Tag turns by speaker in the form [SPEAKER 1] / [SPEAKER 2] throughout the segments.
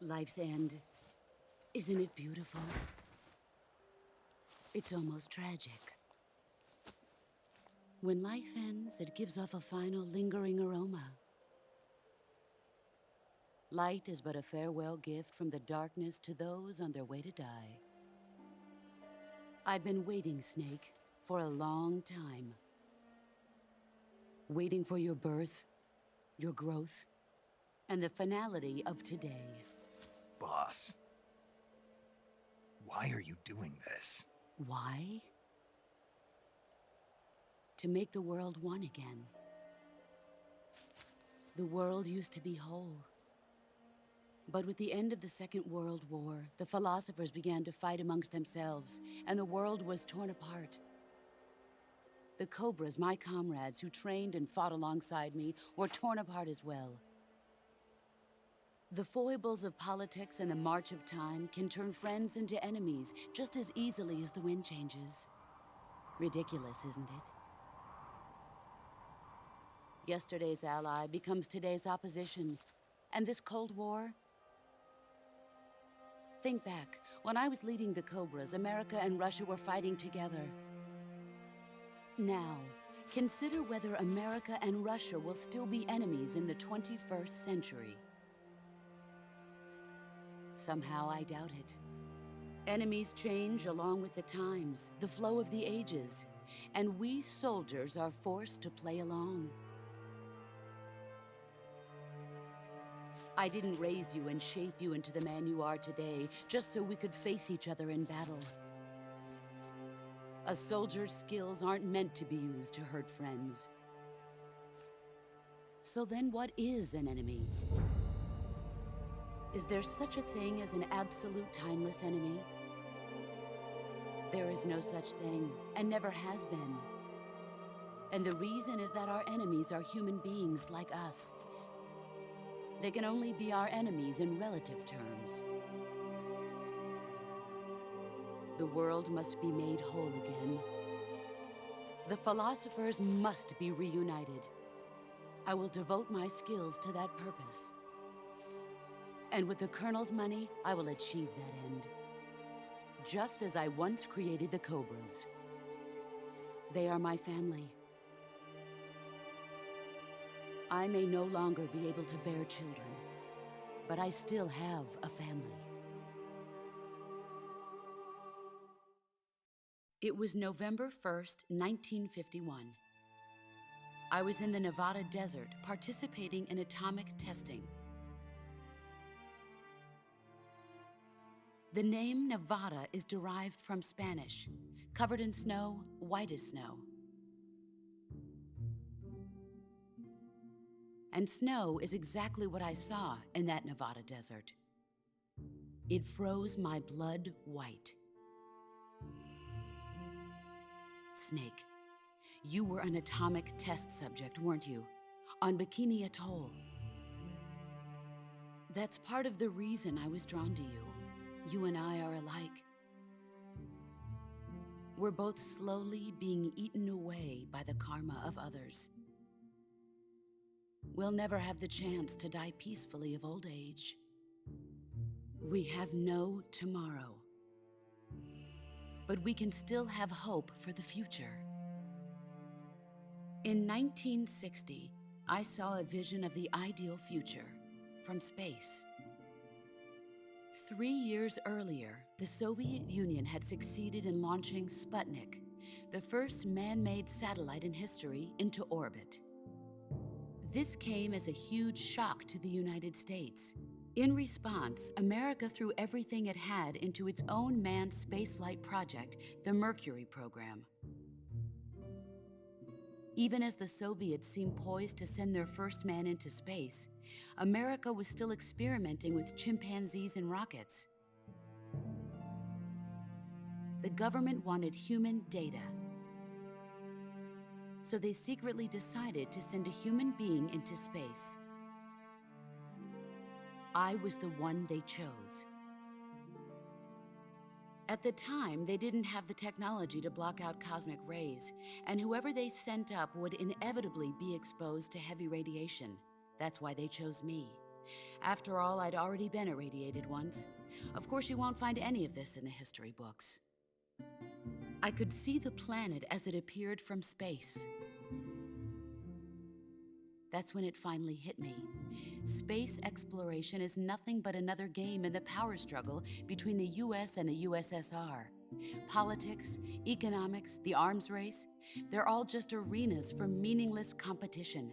[SPEAKER 1] Life's end. Isn't it beautiful? It's almost tragic. When life ends, it gives off a final lingering aroma. Light is but a farewell gift from the darkness to those on their way to die. I've been waiting, Snake, for a long time. Waiting for your birth, your growth, and the finality of today.
[SPEAKER 2] Boss, why are you doing this?
[SPEAKER 1] Why? To make the world one again. The world used to be whole. But with the end of the Second World War, the philosophers began to fight amongst themselves, and the world was torn apart. The Cobras, my comrades who trained and fought alongside me, were torn apart as well. The foibles of politics and the march of time can turn friends into enemies just as easily as the wind changes. Ridiculous, isn't it? Yesterday's ally becomes today's opposition, and this Cold War? Think back. When I was leading the Cobras, America and Russia were fighting together. Now, consider whether America and Russia will still be enemies in the 21st century. Somehow I doubt it. Enemies change along with the times, the flow of the ages, and we soldiers are forced to play along. I didn't raise you and shape you into the man you are today just so we could face each other in battle. A soldier's skills aren't meant to be used to hurt friends. So then what is an enemy? Is there such a thing as an absolute timeless enemy? There is no such thing, and never has been. And the reason is that our enemies are human beings like us. They can only be our enemies in relative terms. The world must be made whole again. The philosophers must be reunited. I will devote my skills to that purpose. And with the Colonel's money, I will achieve that end. Just as I once created the Cobras. They are my family. I may no longer be able to bear children, but I still have a family. It was November 1st, 1951. I was in the Nevada desert participating in atomic testing. The name Nevada is derived from Spanish, covered in snow, white as snow. And snow is exactly what I saw in that Nevada desert. It froze my blood white. Snake, you were an atomic test subject, weren't you? On Bikini Atoll. That's part of the reason I was drawn to you. You and I are alike. We're both slowly being eaten away by the karma of others. We'll never have the chance to die peacefully of old age. We have no tomorrow. But we can still have hope for the future. In 1960, I saw a vision of the ideal future from space. 3 years earlier, the Soviet Union had succeeded in launching Sputnik, the first man-made satellite in history, into orbit. This came as a huge shock to the United States. In response, America threw everything it had into its own manned spaceflight project, the Mercury program. Even as the Soviets seemed poised to send their first man into space, America was still experimenting with chimpanzees and rockets. The government wanted human data. So they secretly decided to send a human being into space. I was the one they chose. At the time, they didn't have the technology to block out cosmic rays, and whoever they sent up would inevitably be exposed to heavy radiation. That's why they chose me. After all, I'd already been irradiated once. Of course, you won't find any of this in the history books. I could see the planet as it appeared from space. That's when it finally hit me. Space exploration is nothing but another game in the power struggle between the US and the USSR. Politics, economics, the arms race, they're all just arenas for meaningless competition.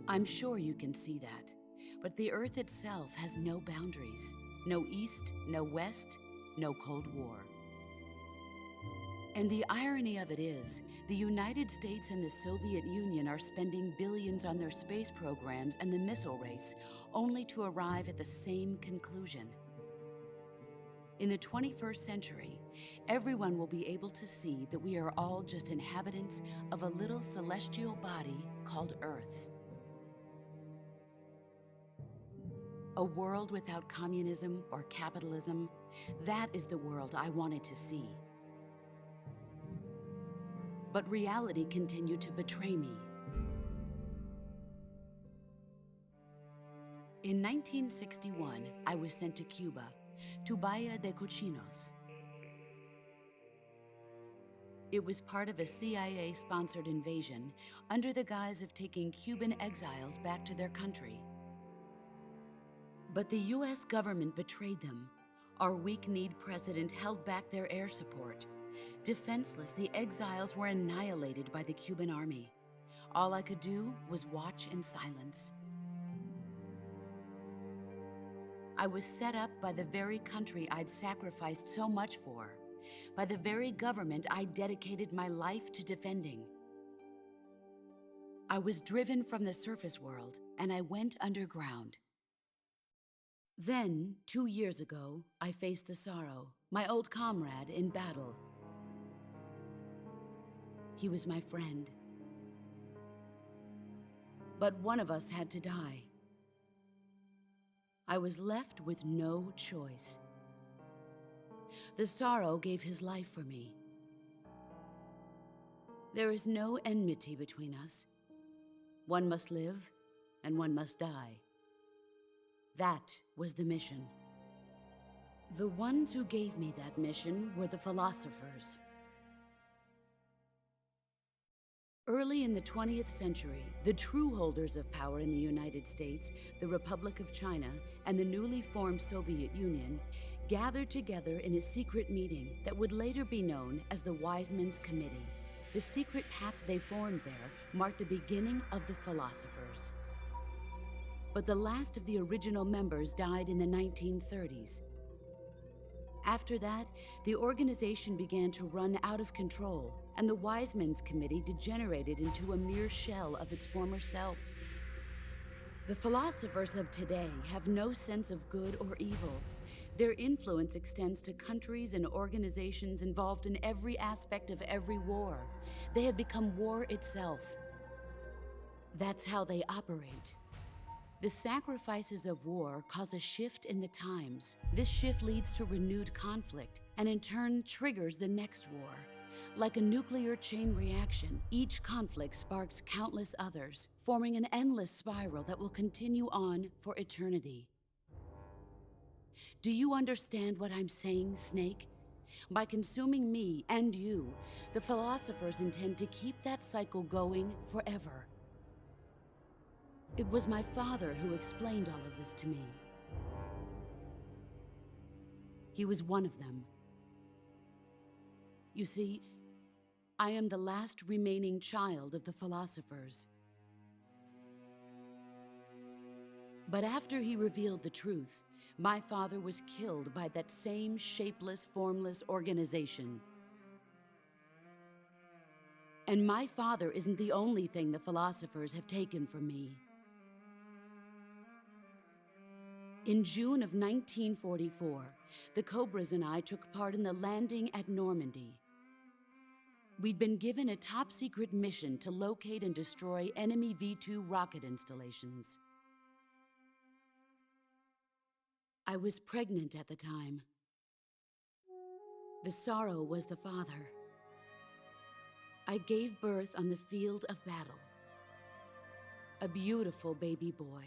[SPEAKER 1] I'm sure you can see that, but the Earth itself has no boundaries. No East, no West, no Cold War. And the irony of it is, the United States and the Soviet Union are spending billions on their space programs and the missile race, only to arrive at the same conclusion. In the 21st century, everyone will be able to see that we are all just inhabitants of a little celestial body called Earth. A world without communism or capitalism, that is the world I wanted to see. But reality continued to betray me. In 1961, I was sent to Cuba, to Bahia de Cochinos. It was part of a CIA-sponsored invasion under the guise of taking Cuban exiles back to their country. But the US government betrayed them. Our weak-kneed president held back their air support. Defenseless, the exiles were annihilated by the Cuban army. All I could do was watch in silence. I was set up by the very country I'd sacrificed so much for, by the very government I dedicated my life to defending. I was driven from the surface world, and I went underground. Then, 2 years ago, I faced the Sorrow, my old comrade in battle. He was my friend. But one of us had to die. I was left with no choice. The Sorrow gave his life for me. There is no enmity between us. One must live, and one must die. That was the mission. The ones who gave me that mission were the philosophers. Early in the 20th century, the true holders of power in the United States, the Republic of China, and the newly formed Soviet Union gathered together in a secret meeting that would later be known as the Wiseman's Committee. The secret pact they formed there marked the beginning of the philosophers. But the last of the original members died in the 1930s. After that, the organization began to run out of control, and the Wiseman's Committee degenerated into a mere shell of its former self. The philosophers of today have no sense of good or evil. Their influence extends to countries and organizations involved in every aspect of every war. They have become war itself. That's how they operate. The sacrifices of war cause a shift in the times. This shift leads to renewed conflict, and in turn triggers the next war. Like a nuclear chain reaction, each conflict sparks countless others, forming an endless spiral that will continue on for eternity. Do you understand what I'm saying, Snake? By consuming me and you, the philosophers intend to keep that cycle going forever. It was my father who explained all of this to me. He was one of them. You see, I am the last remaining child of the philosophers. But after he revealed the truth, my father was killed by that same shapeless, formless organization. And my father isn't the only thing the philosophers have taken from me. In June of 1944, the Cobras and I took part in the landing at Normandy. We'd been given a top-secret mission to locate and destroy enemy V-2 rocket installations. I was pregnant at the time. The Sorrow was the father. I gave birth on the field of battle. A beautiful baby boy.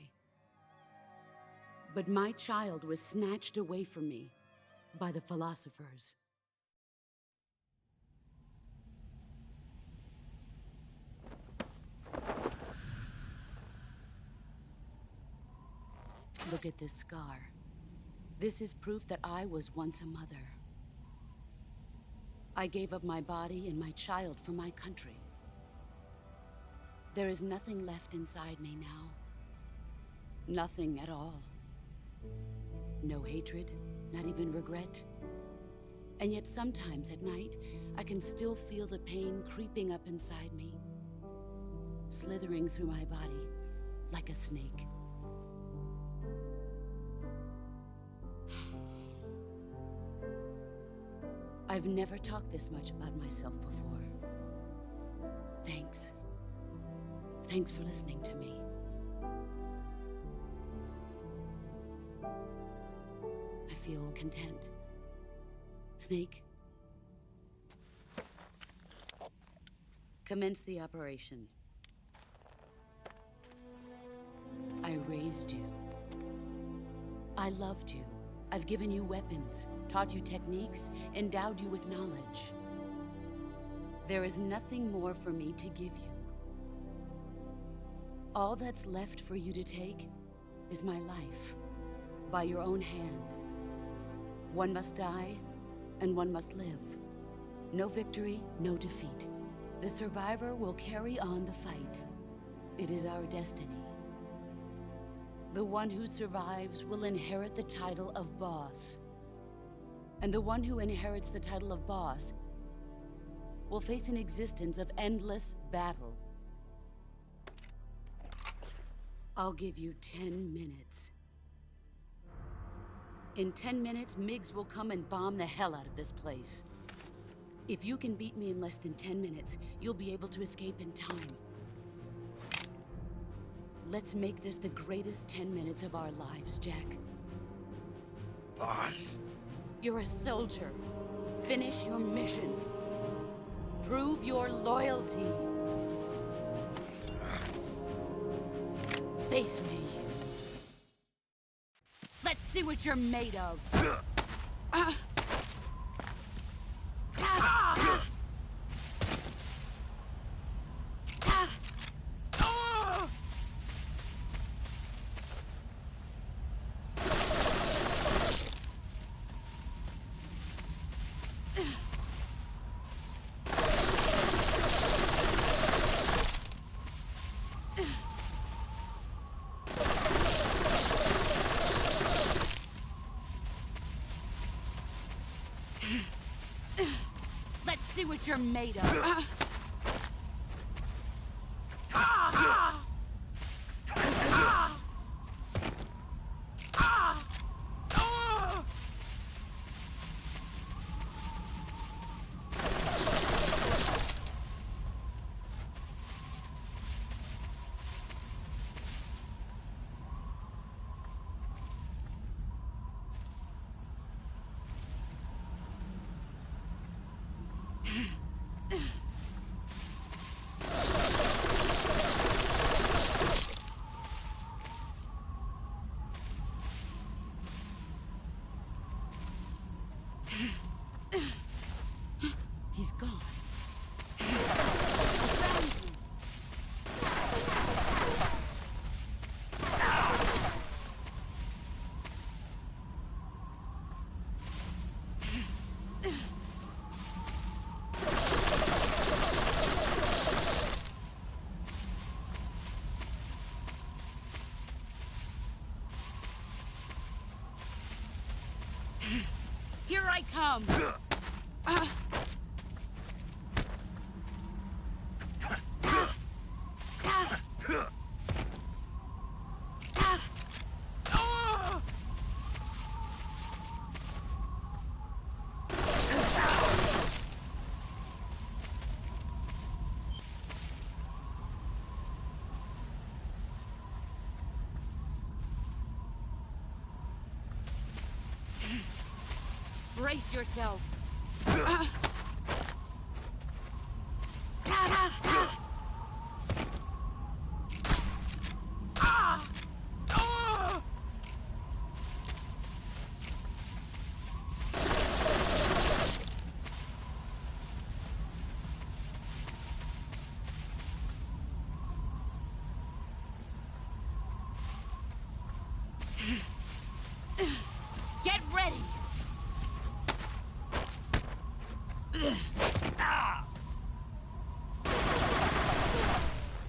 [SPEAKER 1] But my child was snatched away from me by the philosophers. Look at this scar. This is proof that I was once a mother. I gave up my body and my child for my country. There is nothing left inside me now. Nothing at all. No hatred, not even regret. And yet sometimes at night, I can still feel the pain creeping up inside me, slithering through my body like a snake. I've never talked this much about myself before. Thanks. Thanks for listening to me. I feel content. Snake, commence the operation. I raised you. I loved you. I've given you weapons, taught you techniques, endowed you with knowledge. There is nothing more for me to give you. All that's left for you to take is my life, by your own hand. One must die, and one must live. No victory, no defeat. The survivor will carry on the fight. It is our destiny. The one who survives will inherit the title of boss. And the one who inherits the title of boss will face an existence of endless battle. I'll give you 10 minutes. In 10 minutes, MiGs will come and bomb the hell out of this place. If you can beat me in less than 10 minutes, you'll be able to escape in time. Let's make this the greatest 10 minutes of our lives, Jack.
[SPEAKER 2] Boss.
[SPEAKER 1] You're a soldier. Finish your mission. Prove your loyalty. Face me. Let's see what you're made of. Let's see what you're made of. He's gone. Here I come. Brace yourself.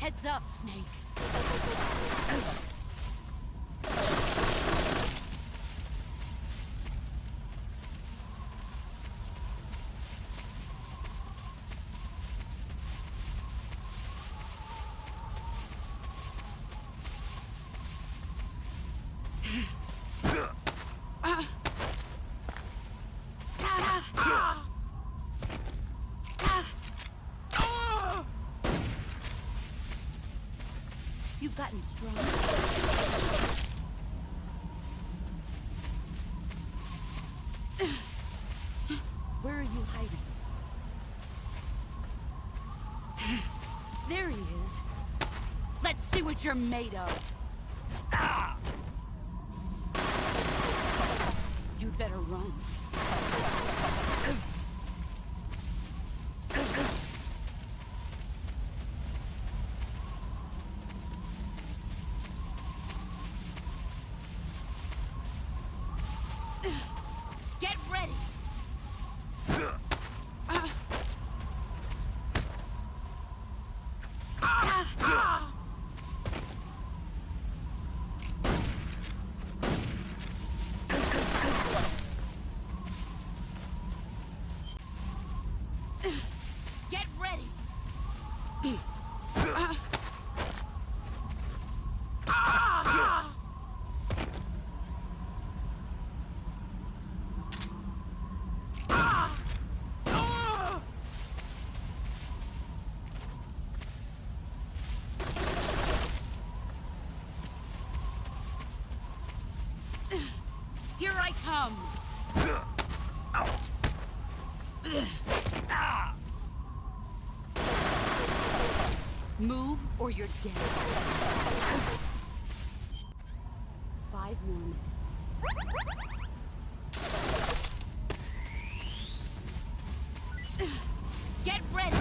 [SPEAKER 1] Heads up, Snake. You've gotten strong. Where are you hiding? There he is. Let's see what you're made of. You'd better run. Get ready! Get ready! Here I come! Move or you're dead. 5 more minutes. Get ready!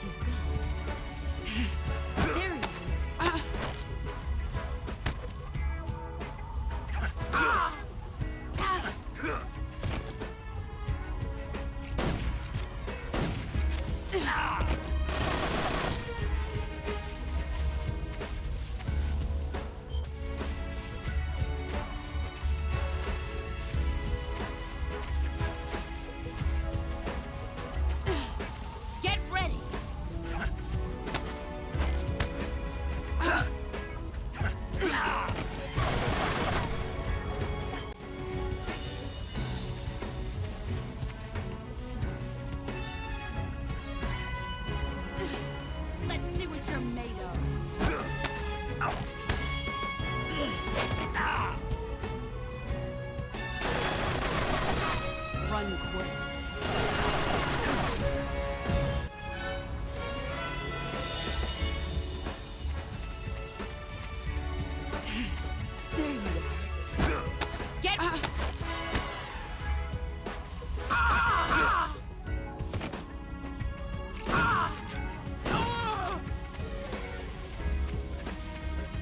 [SPEAKER 1] He's gone. There he is. Get ready! Let's see what you're made of. Run quick. There you are. Get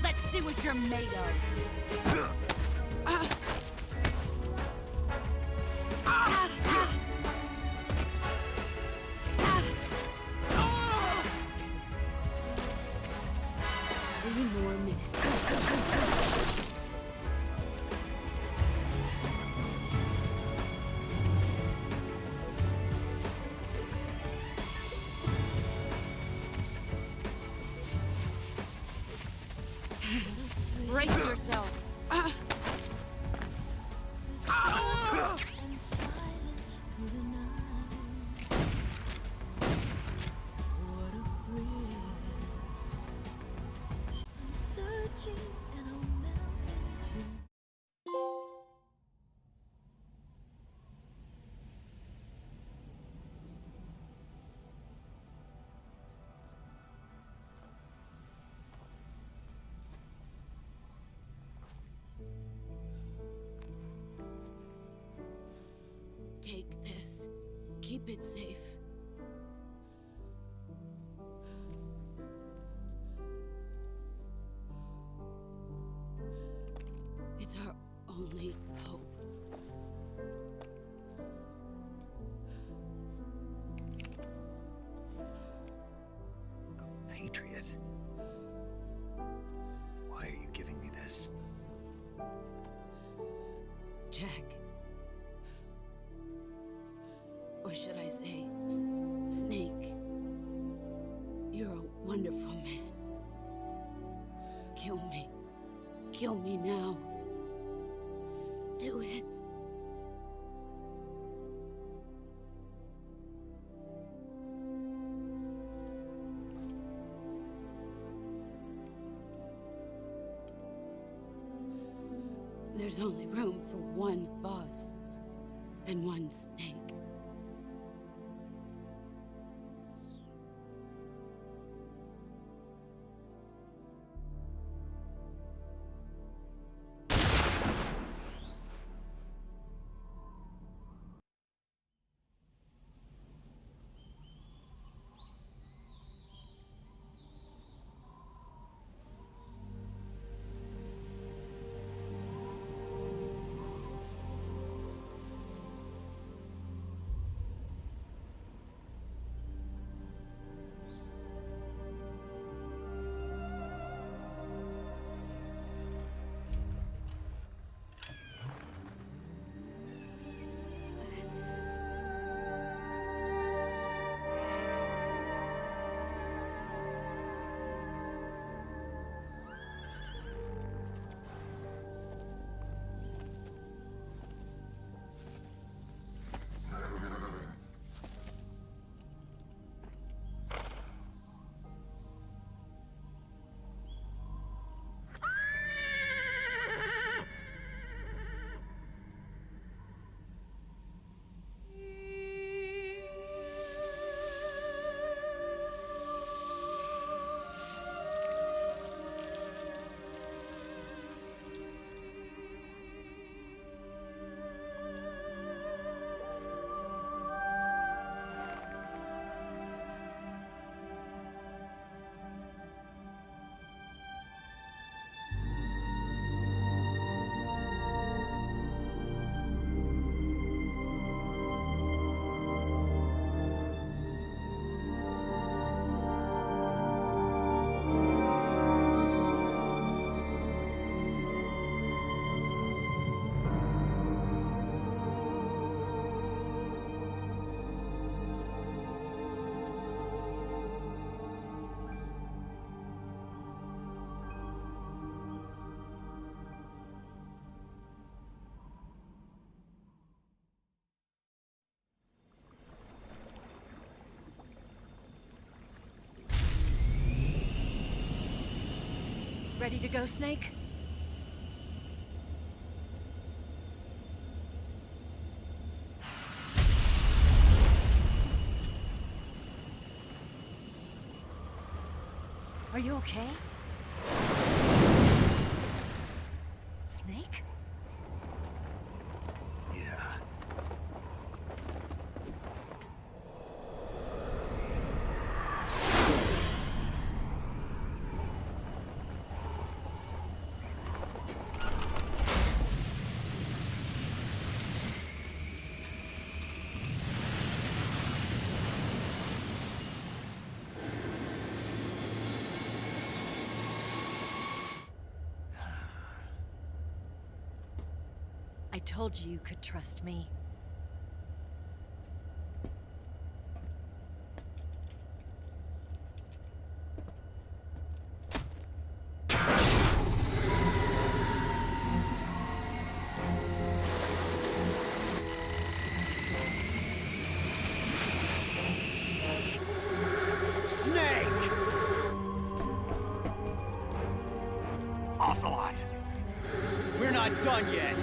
[SPEAKER 1] Let's see what you're made of. Three more minutes. Brace yourself.
[SPEAKER 3] And silence through the night. What a thrill. I'm searching and I'm melting too.
[SPEAKER 1] Take this. Keep it safe. It's our only hope.
[SPEAKER 2] A patriot? Why are you giving me this?
[SPEAKER 1] Jack. Or should I say, Snake? You're a wonderful man. Kill me. Kill me now. Do it. There's only room for one boss and one snake.
[SPEAKER 4] Ready to go, Snake? Are you okay? Snake?
[SPEAKER 2] Yeah.
[SPEAKER 4] I told you you could trust me.
[SPEAKER 2] Snake! Ocelot!
[SPEAKER 5] We're not done yet.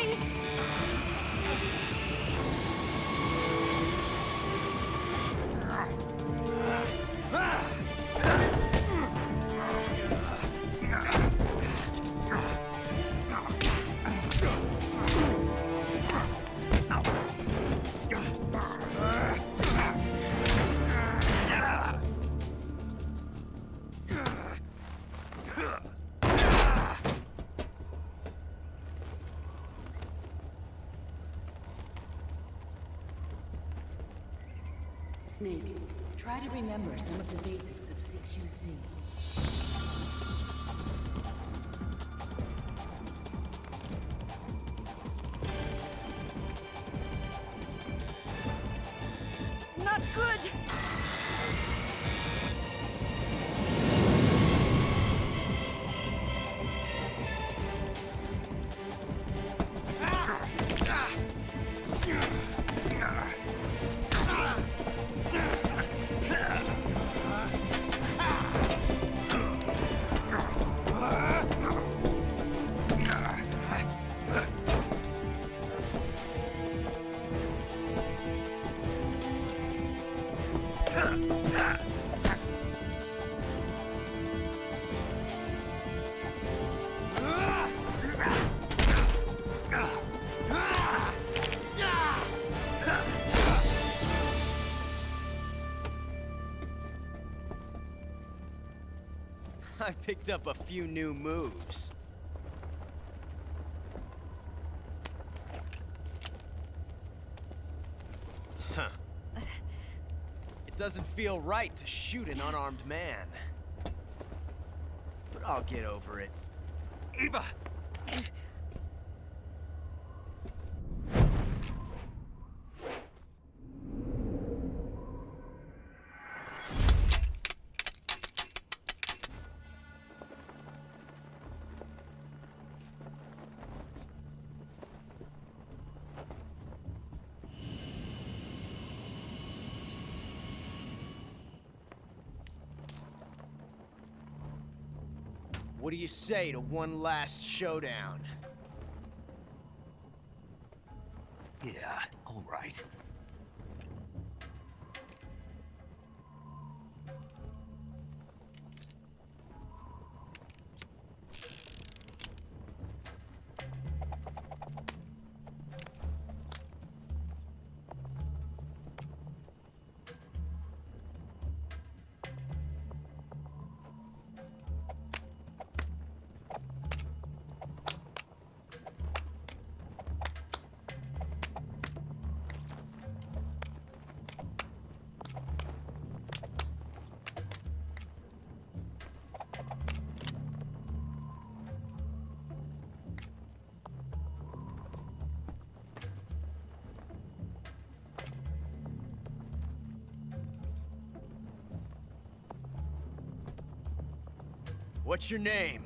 [SPEAKER 4] Hurry!
[SPEAKER 1] Snake, try to remember some of the basics of CQC.
[SPEAKER 4] Not good!
[SPEAKER 5] I picked up a few new moves. Huh. It doesn't feel right to shoot an unarmed man. But I'll get over it.
[SPEAKER 2] Eva!
[SPEAKER 5] What do you say to one last showdown?
[SPEAKER 2] Yeah, all right.
[SPEAKER 5] What's your name?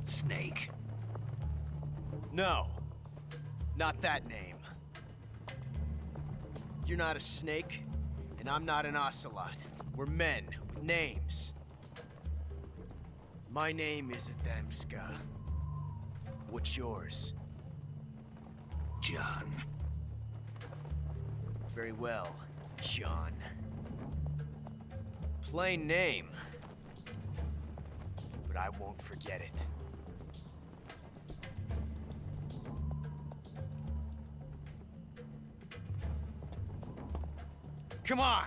[SPEAKER 2] Snake.
[SPEAKER 5] No. Not that name. You're not a snake, and I'm not an ocelot. We're men with names. My name is Adamska. What's yours?
[SPEAKER 2] John.
[SPEAKER 5] Very well, John. Plain name. But I won't forget it. Come on!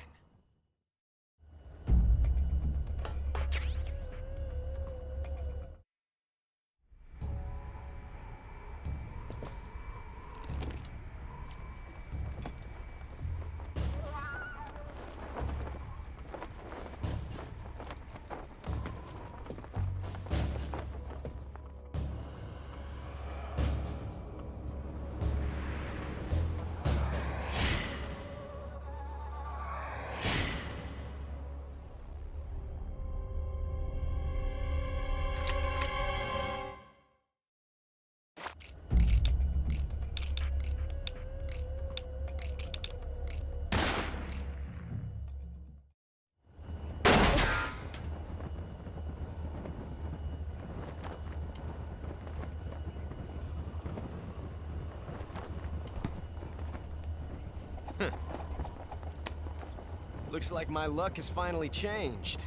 [SPEAKER 5] Looks like my luck has finally changed.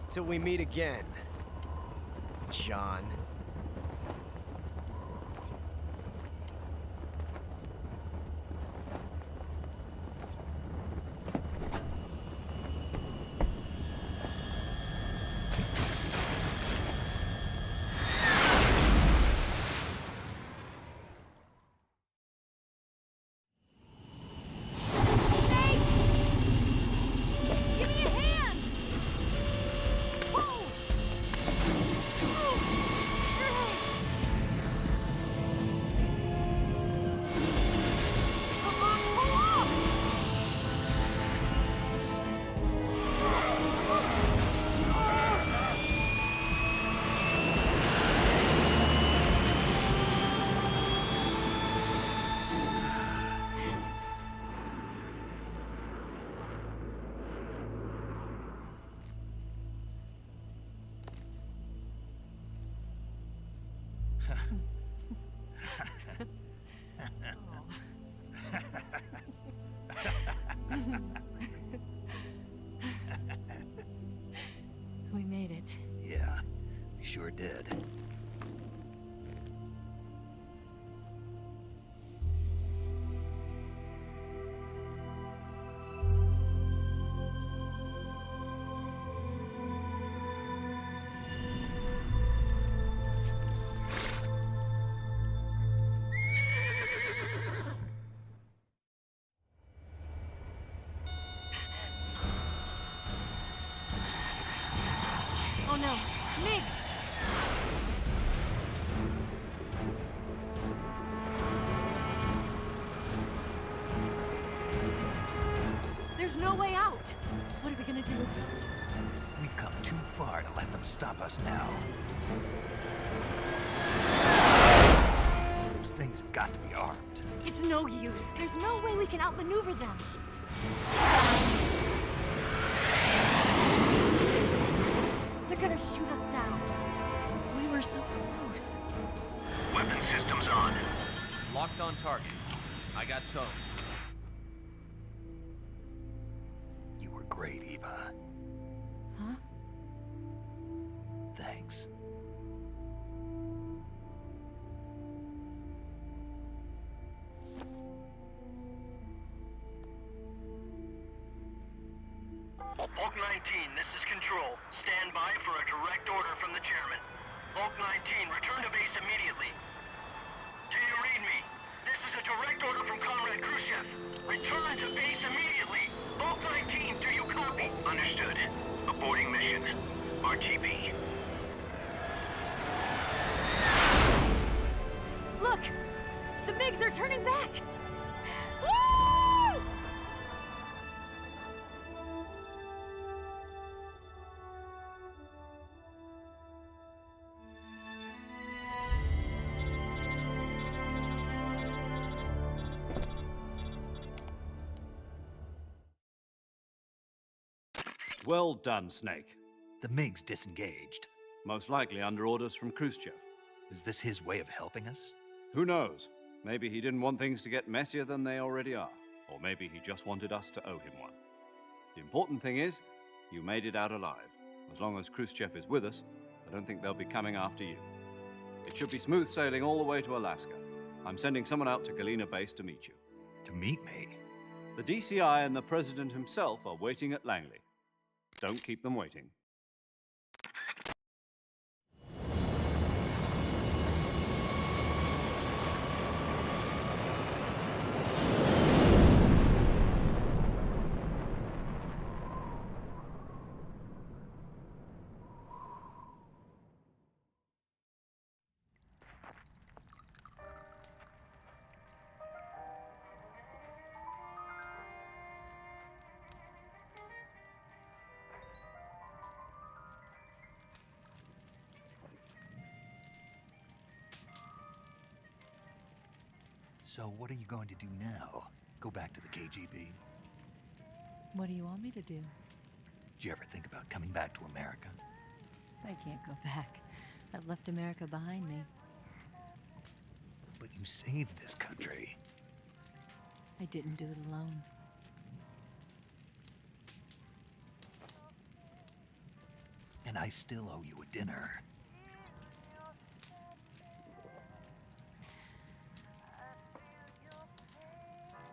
[SPEAKER 5] Till we meet again, John.
[SPEAKER 3] Give me a hand! Whoa! Come on, pull up! We made it.
[SPEAKER 2] Yeah, we sure did.
[SPEAKER 3] Oh no, Miggs! There's no way out! What are we gonna do?
[SPEAKER 2] We've come too far to let them stop us now. Those things have got to be armed.
[SPEAKER 3] It's no use. There's no way we can outmaneuver them. They're gonna shoot us down. We were so close.
[SPEAKER 6] Weapon systems on.
[SPEAKER 5] Locked on target. I got towed.
[SPEAKER 2] You were great, Eva.
[SPEAKER 3] Huh?
[SPEAKER 2] Thanks.
[SPEAKER 6] Bulk 19, this is Control. Stand by for a direct order from the chairman. Bulk 19, return to base immediately. Do you read me? This is a direct order from Comrade Khrushchev. Return to base immediately. Bulk 19, do you copy? Understood. Aborting mission. RTB.
[SPEAKER 3] Look! The MiGs are turning back! Woo!
[SPEAKER 7] Well done, Snake.
[SPEAKER 2] The MiGs disengaged.
[SPEAKER 7] Most likely under orders from Khrushchev.
[SPEAKER 2] Is this his way of helping us?
[SPEAKER 7] Who knows? Maybe he didn't want things to get messier than they already are. Or maybe he just wanted us to owe him one. The important thing is, you made it out alive. As long as Khrushchev is with us, I don't think they'll be coming after you. It should be smooth sailing all the way to Alaska. I'm sending someone out to Galena Base to meet you.
[SPEAKER 2] To meet me?
[SPEAKER 7] The DCI and the President himself are waiting at Langley. Don't keep them waiting.
[SPEAKER 2] So what are you going to do now? Go back to the KGB?
[SPEAKER 3] What do you want me to do?
[SPEAKER 2] Did you ever think about coming back to America?
[SPEAKER 3] I can't go back. I've left America behind me.
[SPEAKER 2] But you saved this country.
[SPEAKER 3] I didn't do it alone.
[SPEAKER 2] And I still owe you a dinner.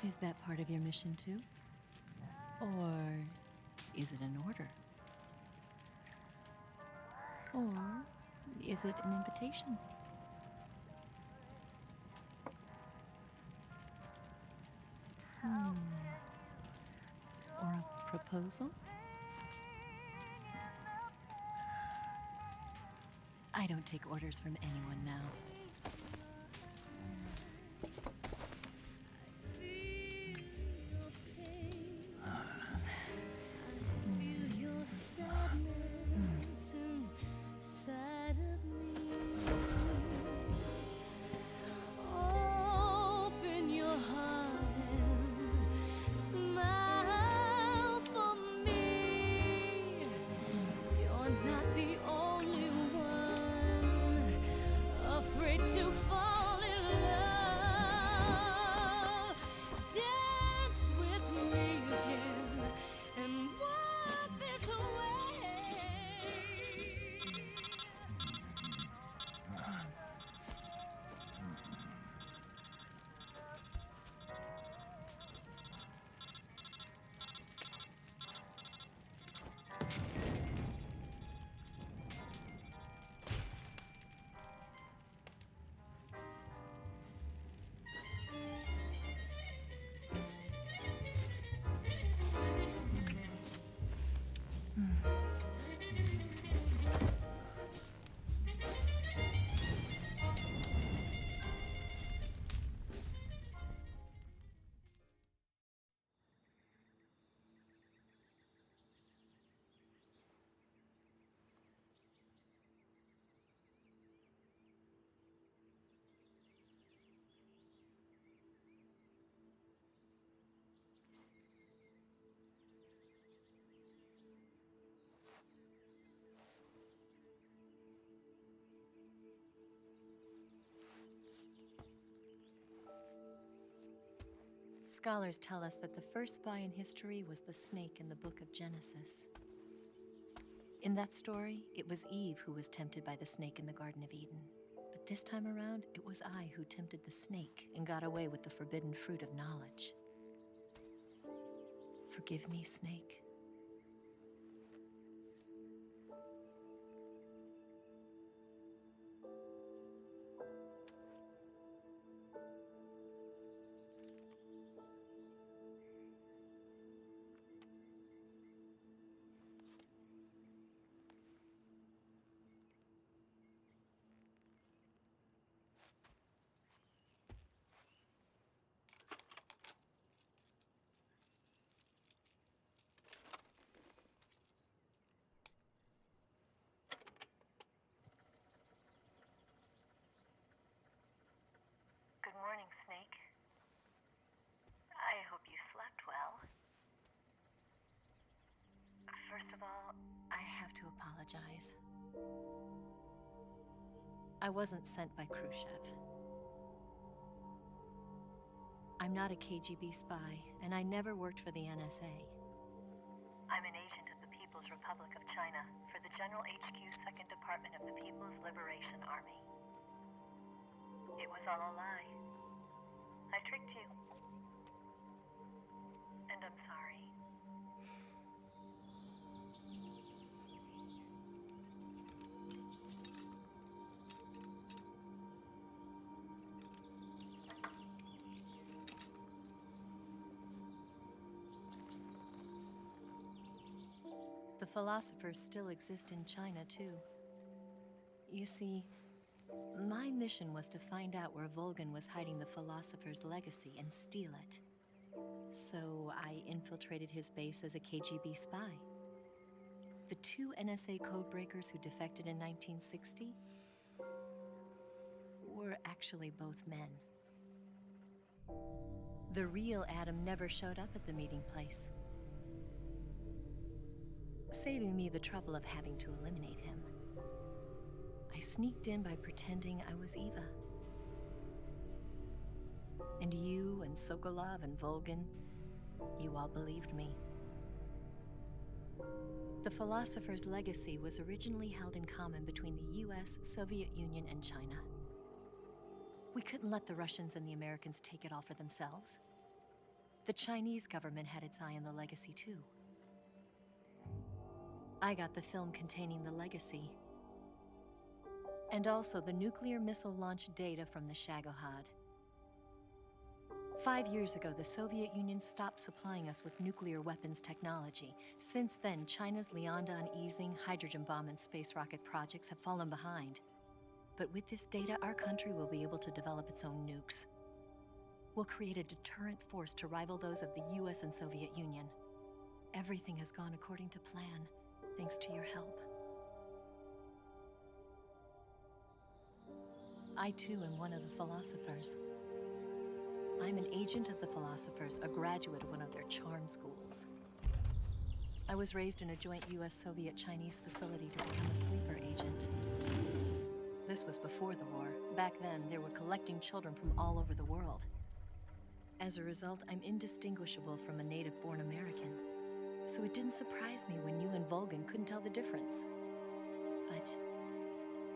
[SPEAKER 3] Is that part of your mission too? Or is it an order? Or is it an invitation? Or a proposal? I don't take orders from anyone now.
[SPEAKER 8] Open your heart and smile for me. You're not the only one afraid to fall in love. Dance with me again and walk this way.
[SPEAKER 3] Scholars tell us that the first spy in history was the snake in the book of Genesis. In that story, it was Eve who was tempted by the snake in the Garden of Eden. But this time around, it was I who tempted the snake and got away with the forbidden fruit of knowledge. Forgive me, snake.
[SPEAKER 9] Good morning, Snake. I hope you slept well.
[SPEAKER 3] First of all, I have to apologize. I wasn't sent by Khrushchev. I'm not a KGB spy, and I never worked for the NSA.
[SPEAKER 9] I'm an agent of the People's Republic of China for the General HQ 2nd Department of the People's Liberation Army. It was all a lie. I tricked you. And I'm sorry.
[SPEAKER 3] The philosophers still exist in China, too. You see, my mission was to find out where Volgin was hiding the philosopher's legacy and steal it. So I infiltrated his base as a KGB spy. The two NSA codebreakers who defected in 1960 were actually both men. The real Adam never showed up at the meeting place, saving me the trouble of having to eliminate him. I sneaked in by pretending I was Eva. And you and Sokolov and Volgin, you all believed me. The Philosopher's Legacy was originally held in common between the US, Soviet Union, and China. We couldn't let the Russians and the Americans take it all for themselves. The Chinese government had its eye on the legacy too. I got the film containing the legacy, and also the nuclear missile launch data from the Shagohod. 5 years ago, the Soviet Union stopped supplying us with nuclear weapons technology. Since then, China's Liaodong easing, hydrogen bomb, and space rocket projects have fallen behind. But with this data, our country will be able to develop its own nukes. We'll create a deterrent force to rival those of the US and Soviet Union. Everything has gone according to plan, thanks to your help. I too am one of the Philosophers. I'm an agent of the Philosophers, a graduate of one of their charm schools. I was raised in a joint US-Soviet-Chinese facility to become a sleeper agent. This was before the war. Back then, they were collecting children from all over the world. As a result, I'm indistinguishable from a native-born American. So it didn't surprise me when you and Volgin couldn't tell the difference. But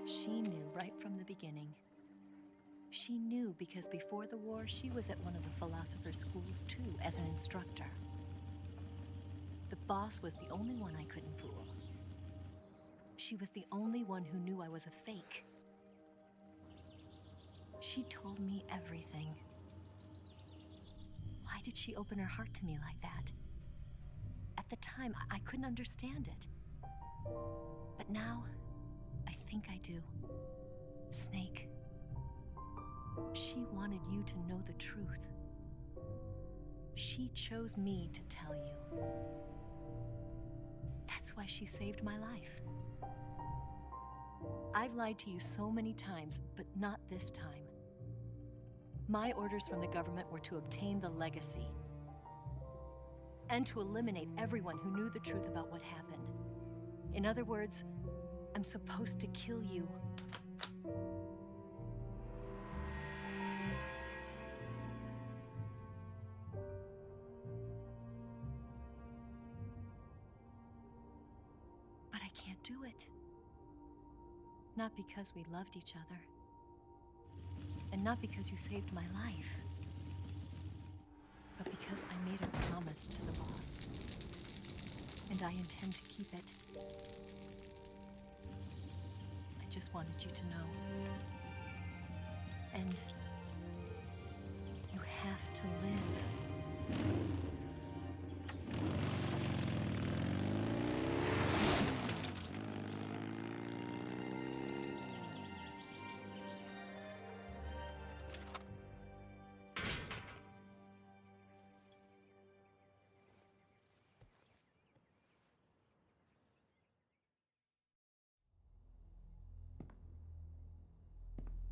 [SPEAKER 3] she knew right from the beginning. She knew because before the war, she was at one of the Philosopher's schools too, as an instructor. The boss was the only one I couldn't fool. She was the only one who knew I was a fake. She told me everything. Why did she open her heart to me like that? At the time, I couldn't understand it. But now, I think I do. Snake. She wanted you to know the truth. She chose me to tell you. That's why she saved my life. I've lied to you so many times, but not this time. My orders from the government were to obtain the legacy and to eliminate everyone who knew the truth about what happened. In other words, I'm supposed to kill you. But I can't do it. Not because we loved each other. And not because you saved my life. But because I made a promise to the boss. And I intend to keep it. I just wanted you to know. And you have to live.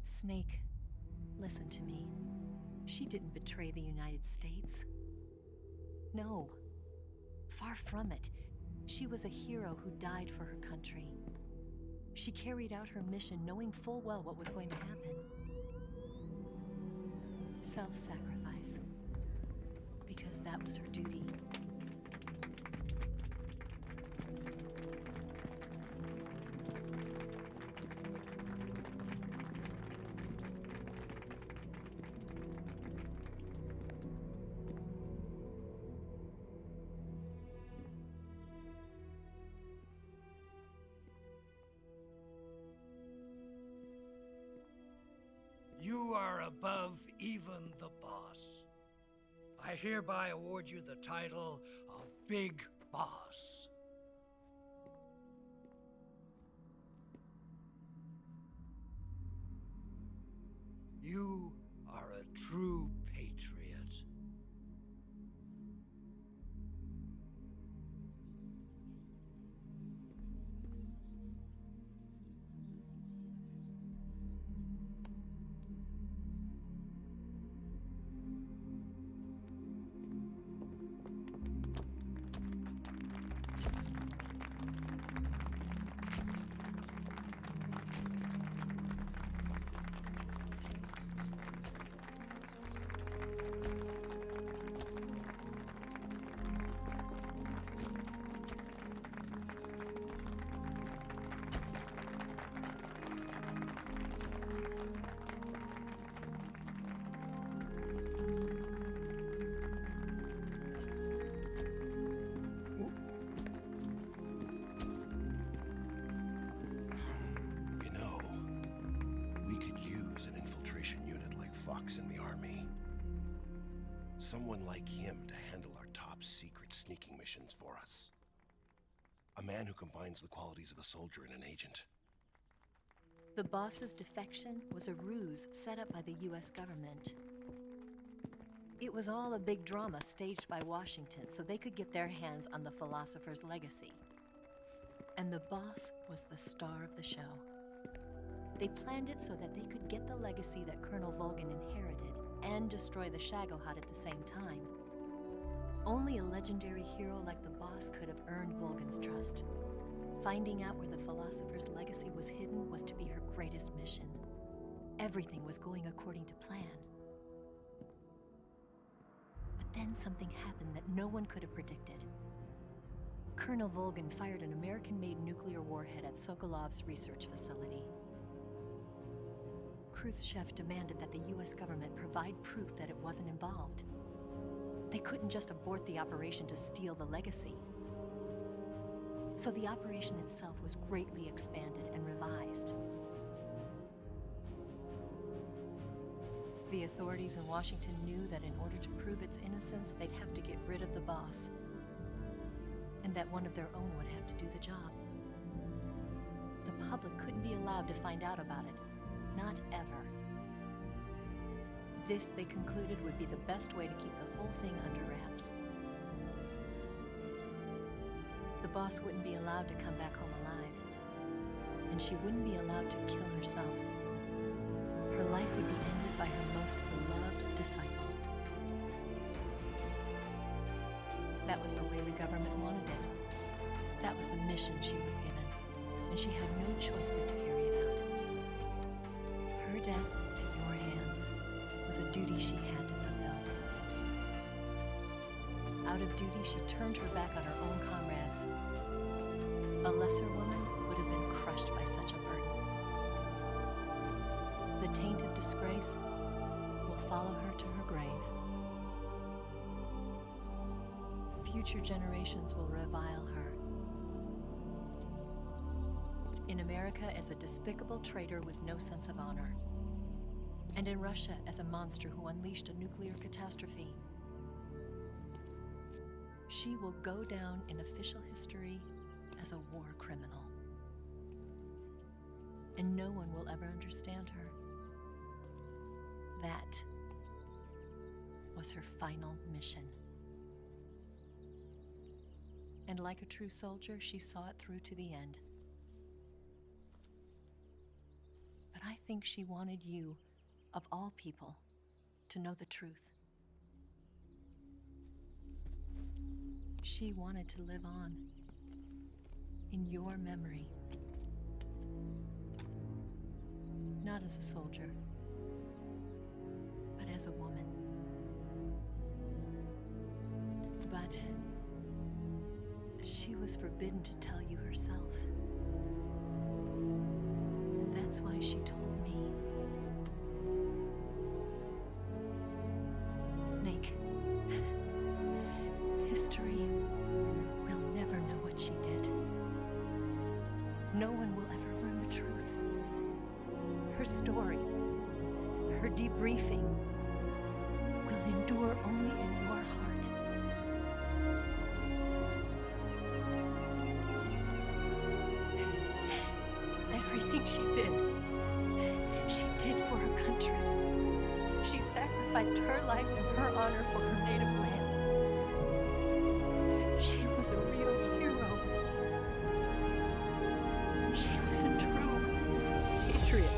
[SPEAKER 3] Snake, listen to me. She didn't betray the United States. No, far from it. She was a hero who died for her country. She carried out her mission knowing full well what was going to happen. Self-sacrifice. Because that was her duty.
[SPEAKER 10] You are above even the boss. I hereby award you the title of Big Boss. You are a true patriot.
[SPEAKER 11] army. Someone like him to handle our top secret sneaking missions for us. A man who combines the qualities of a soldier and an agent.
[SPEAKER 3] The boss's defection was a ruse set up by the US government. It was all a big drama staged by Washington so they could get their hands on the philosopher's legacy. And the boss was the star of the show. They planned it so that they could get the legacy that Colonel Volgin inherited and destroy the Shagohod at the same time. Only a legendary hero like the boss could have earned Volgin's trust. Finding out where the philosopher's legacy was hidden was to be her greatest mission. Everything was going according to plan. But then something happened that no one could have predicted. Colonel Volgin fired an American-made nuclear warhead at Sokolov's research facility. Khrushchev demanded that the US government provide proof that it wasn't involved. They couldn't just abort the operation to steal the legacy. So the operation itself was greatly expanded and revised. The authorities in Washington knew that in order to prove its innocence, they'd have to get rid of the boss, and that one of their own would have to do the job. The public couldn't be allowed to find out about it. Not ever. This, they concluded, would be the best way to keep the whole thing under wraps. The boss wouldn't be allowed to come back home alive, and she wouldn't be allowed to kill herself. Her life would be ended by her most beloved disciple. That was the way the government wanted it. That was the mission she was given, and she had no choice but to carry it out. Her death at your hands was a duty she had to fulfill. Out of duty, she turned her back on her own comrades. A lesser woman would have been crushed by such a burden. The taint of disgrace will follow her to her grave. Future generations will revile her. In America as a despicable traitor with no sense of honor. And in Russia as a monster who unleashed a nuclear catastrophe. She will go down in official history as a war criminal. And no one will ever understand her. That was her final mission. And like a true soldier, she saw it through to the end. But I think she wanted you, of all people, to know the truth. She wanted to live on in your memory. Not as a soldier, but as a woman. But she was forbidden to tell you herself. And that's why she told me. Snake, history will never know what she did. No one will ever learn the truth. Her story, her debriefing, will endure only in your heart. Everything she did for her country. She sacrificed her life and her honor for her native land. She was a real hero. She was a true patriot.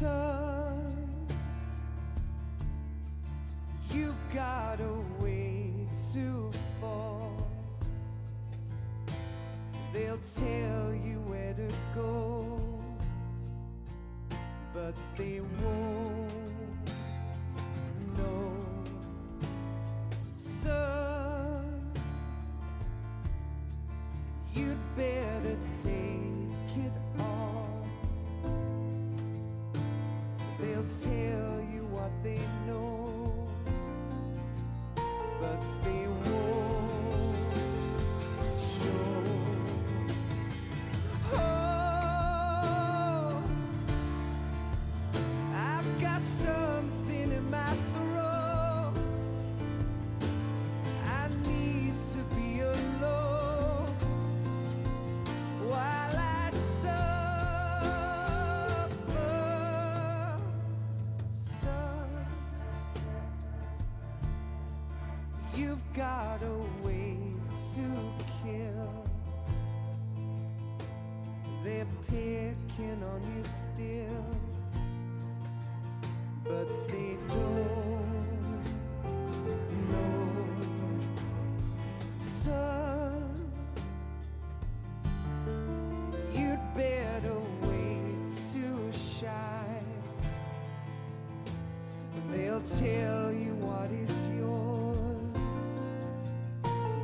[SPEAKER 12] Son, you've got a ways to fall. They'll tell you where to go, but they won't know. Son, you'd better take it all. They'll tell you what they know, but they won't show. Oh, I've got something in my throat. I need to be alone while I suffer. Son, you've got a way to kill. They're picking on you still, but they don't know. Son, you'd better wait to shine. They'll tell you what is yours,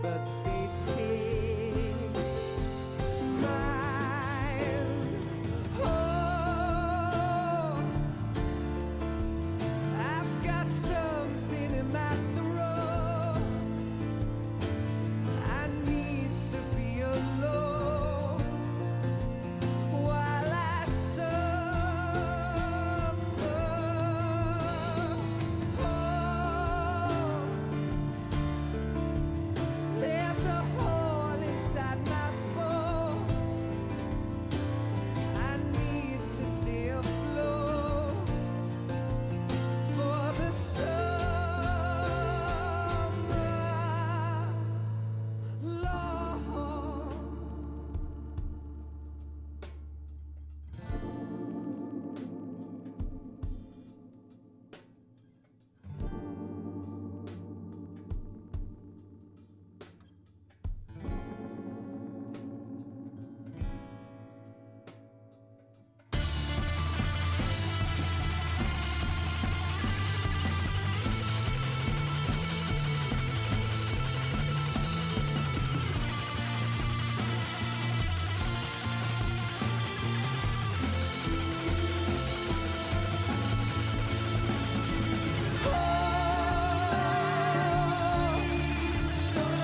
[SPEAKER 12] but they take mine. Oh, I've got something in my throat. I need to be alone while I suffer. Oh, there's a hole inside my bone. I need to stay afloat for the summer, Lord.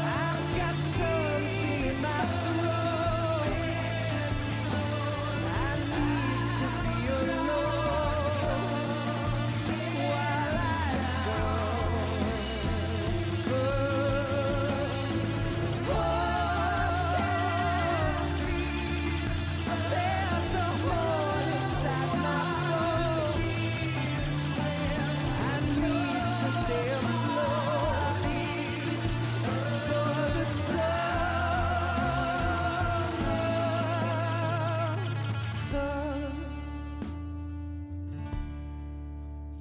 [SPEAKER 12] I've got something in my throat. I need to be alone while I suffer. Oh, there's a hole inside my bone. I need to stay afloat for the summer. Son,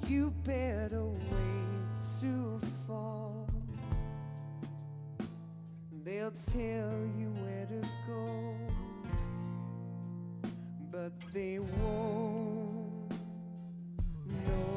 [SPEAKER 12] you better wait to fall. They'll tell you where to go, but they won't know.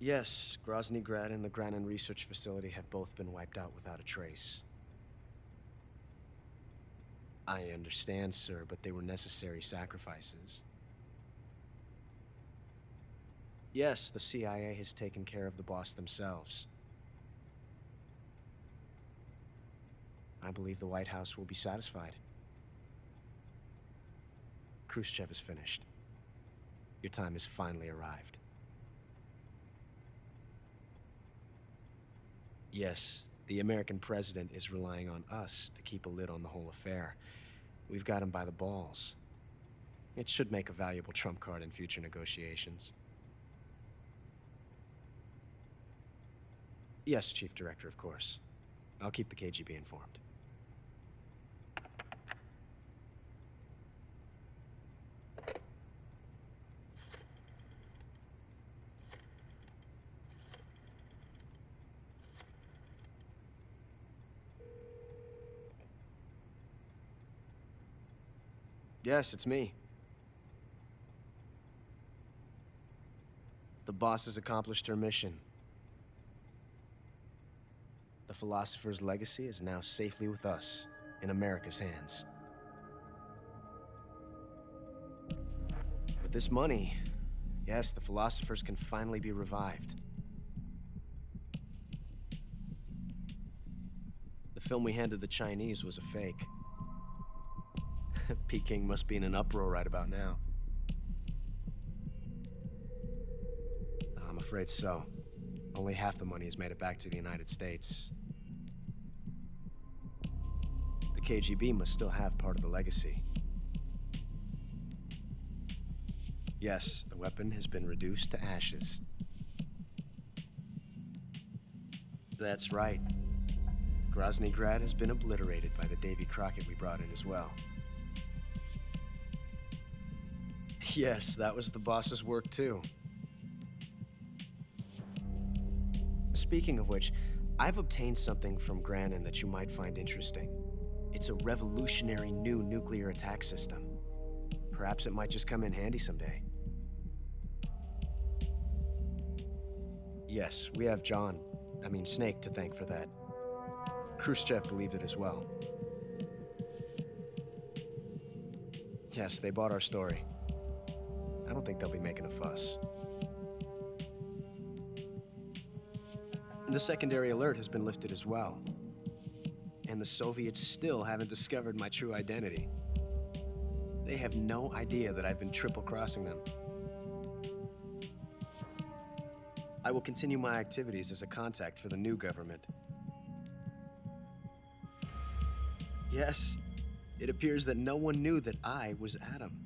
[SPEAKER 13] Yes, Grozny Grad and the Granin Research Facility have both been wiped out without a trace. I understand, sir, but they were necessary sacrifices. Yes, the CIA has taken care of the boss themselves. I believe the White House will be satisfied. Khrushchev is finished. Your time has finally arrived. Yes, the American president is relying on us to keep a lid on the whole affair. We've got him by the balls. It should make a valuable trump card in future negotiations. Yes, Chief Director, of course. I'll keep the KGB informed. Yes, it's me. The boss has accomplished her mission. The philosopher's legacy is now safely with us, in America's hands. With this money, yes, the philosophers can finally be revived. The film we handed the Chinese was a fake. Peking must be in an uproar right about now. I'm afraid so. Only half the money has made it back to the United States. The KGB must still have part of the legacy. Yes, the weapon has been reduced to ashes. That's right. Grozny Grad has been obliterated by the Davy Crockett we brought in as well. Yes, that was the boss's work too. Speaking of which, I've obtained something from Granin that you might find interesting. It's a revolutionary new nuclear attack system. Perhaps it might just come in handy someday. Yes, we have Snake to thank for that. Khrushchev believed it as well. Yes, they bought our story. I don't think they'll be making a fuss. The secondary alert has been lifted as well. And the Soviets still haven't discovered my true identity. They have no idea that I've been triple-crossing them. I will continue my activities as a contact for the new government. Yes, it appears that no one knew that I was Adam.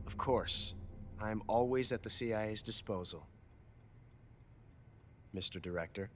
[SPEAKER 13] Of course, I'm always at the CIA's disposal, Mr. Director.